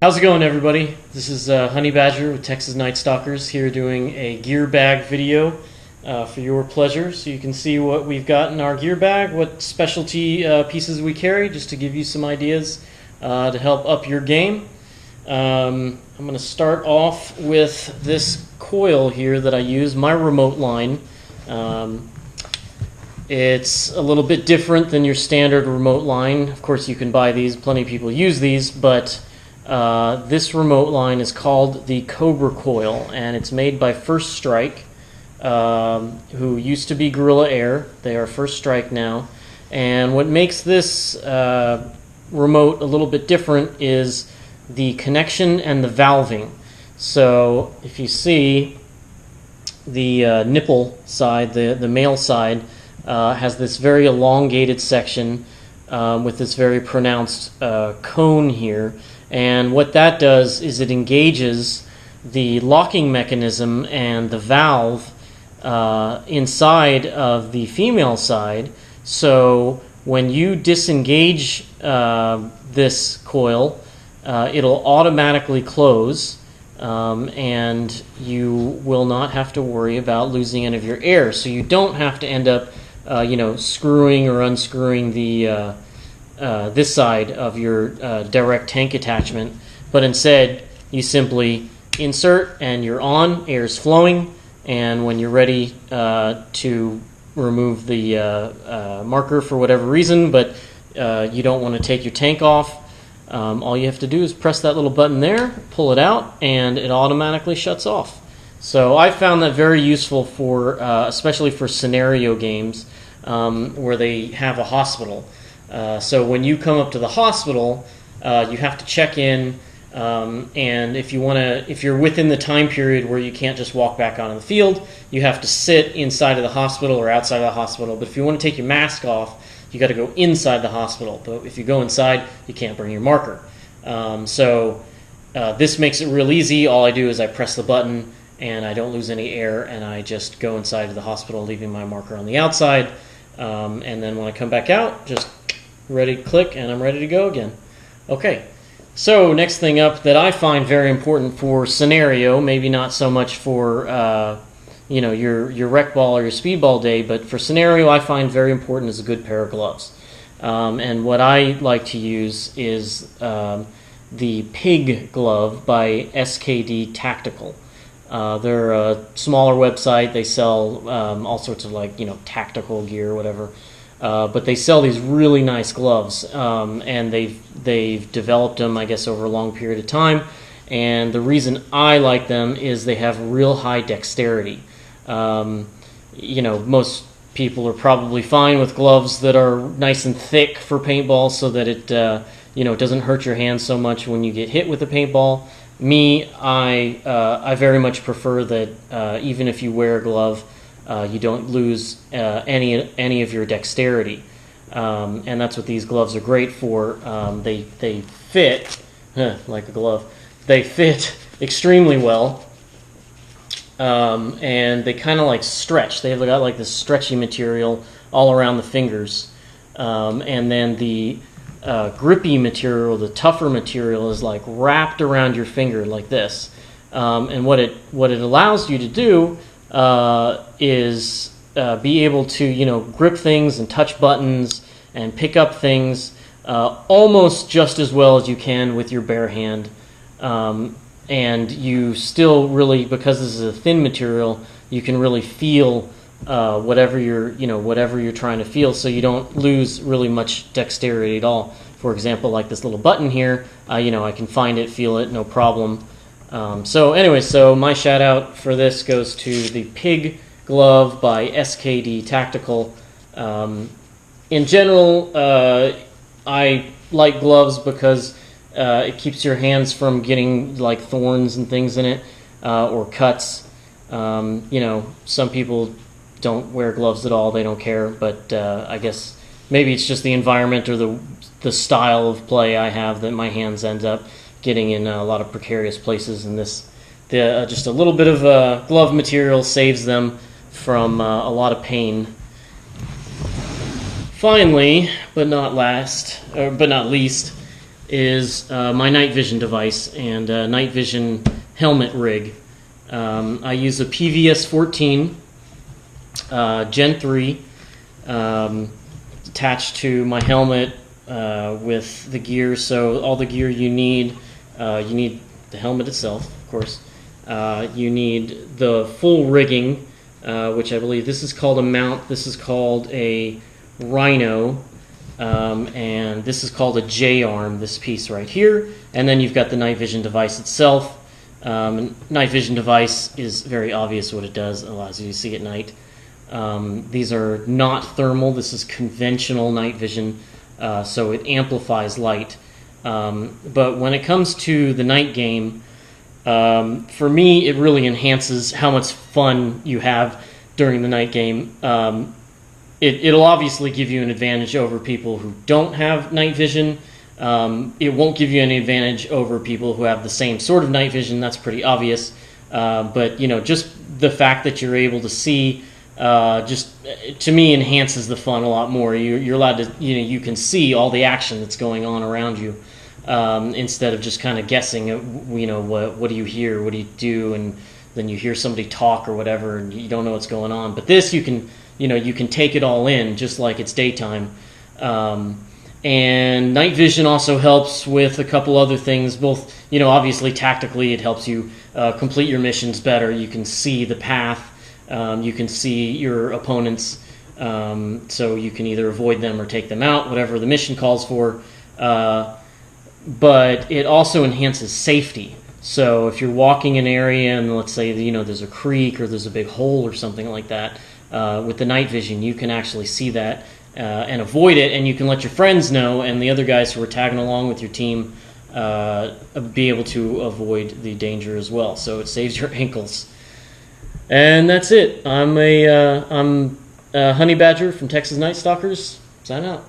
How's it going, everybody? This is Honey Badger with Texas Night Stalkers here doing a gear bag video for your pleasure, so you can see what we've got in our gear bag, what specialty pieces we carry, just to give you some ideas to help up your game. I'm going to start off with this coil here that I use, my remote line. It's a little bit different than your standard remote line. Of course, you can buy these, plenty of people use these, but this remote line is called the Cobra Coil, and it's made by First Strike, who used to be Gorilla Air. They are First Strike now. And what makes this remote a little bit different is the connection and the valving. So if you see the nipple side, the male side, has this very elongated section with this very pronounced cone here. And what that does is it engages the locking mechanism and the valve inside of the female side. So when you disengage this coil, it'll automatically close, and you will not have to worry about losing any of your air. So you don't have to end up screwing or unscrewing the this side of your direct tank attachment, but instead you simply insert and you're on, air's flowing, and when you're ready to remove the marker for whatever reason, but you don't want to take your tank off, all you have to do is press that little button there, pull it out, and it automatically shuts off. So I found that very useful for especially for scenario games where they have a hospital. So when you come up to the hospital, you have to check in, and if you're within the time period where you can't just walk back onto the field, you have to sit inside of the hospital or outside of the hospital. But if you want to take your mask off, you got to go inside the hospital. But if you go inside, you can't bring your marker. This makes it real easy. All I do is I press the button, and I don't lose any air, and I just go inside of the hospital, leaving my marker on the outside. And then when I come back out, just ready to click, and I'm ready to go again. Okay, so next thing up that I find very important for scenario, maybe not so much for your rec ball or your speedball day, but for scenario I find very important is a good pair of gloves. And what I like to use is the Pig glove by SKD Tactical. They're a smaller website. They sell all sorts of tactical gear or whatever. But they sell these really nice gloves, and they've developed them, I guess, over a long period of time. And the reason I like them is they have real high dexterity. Most people are probably fine with gloves that are nice and thick for paintball, so that it doesn't hurt your hands so much when you get hit with a paintball. Me, I very much prefer that even if you wear a glove, you don't lose any of your dexterity, and that's what these gloves are great for. They fit like a glove. They fit extremely well, and they kind of stretch. They've got this stretchy material all around the fingers, and then the grippy material, the tougher material, is wrapped around your finger like this. And what it allows you to do is be able to grip things and touch buttons and pick up things almost just as well as you can with your bare hand, and you still really, because this is a thin material, you can really feel whatever you're trying to feel, so you don't lose really much dexterity at all. For example, like this little button here, I can find it, feel it, no problem. So my shout out for this goes to the Pig glove by SKD Tactical. In general, I like gloves because it keeps your hands from getting thorns and things in it, or cuts. Some people don't wear gloves at all, they don't care, but I guess maybe it's just the environment or the style of play I have that my hands end up getting in a lot of precarious places, and just a little bit of glove material saves them from a lot of pain. Finally, but not least, is my night vision device and night vision helmet rig. I use a PVS 14 Gen 3 attached to my helmet with the gear. So all the gear you need the helmet itself, of course. You need the full rigging, which I believe this is called a mount, this is called a rhino, and this is called a J-arm, this piece right here. And then you've got the night vision device itself. Night vision device is very obvious what it does. It allows you to see at night. These are not thermal. This is conventional night vision, so it amplifies light. But when it comes to the night game, for me, it really enhances how much fun you have during the night game. It'll obviously give you an advantage over people who don't have night vision. It won't give you any advantage over people who have the same sort of night vision. That's pretty obvious. But just the fact that you're able to see, just to me, enhances the fun a lot more. You're allowed to, you can see all the action that's going on around you, instead of just kind of guessing. What do you hear? What do you do? And then you hear somebody talk or whatever, and you don't know what's going on. But this, you can take it all in, just like it's daytime. And night vision also helps with a couple other things, both, obviously tactically it helps you complete your missions better. You can see the path, you can see your opponents, so you can either avoid them or take them out, whatever the mission calls for. But it also enhances safety. So if you're walking an area and let's say there's a creek or there's a big hole or something like that, with the night vision you can actually see that and avoid it, and you can let your friends know and the other guys who are tagging along with your team be able to avoid the danger as well. So it saves your ankles. And that's it. I'm a Honey Badger from Texas Night Stalkers. Sign out.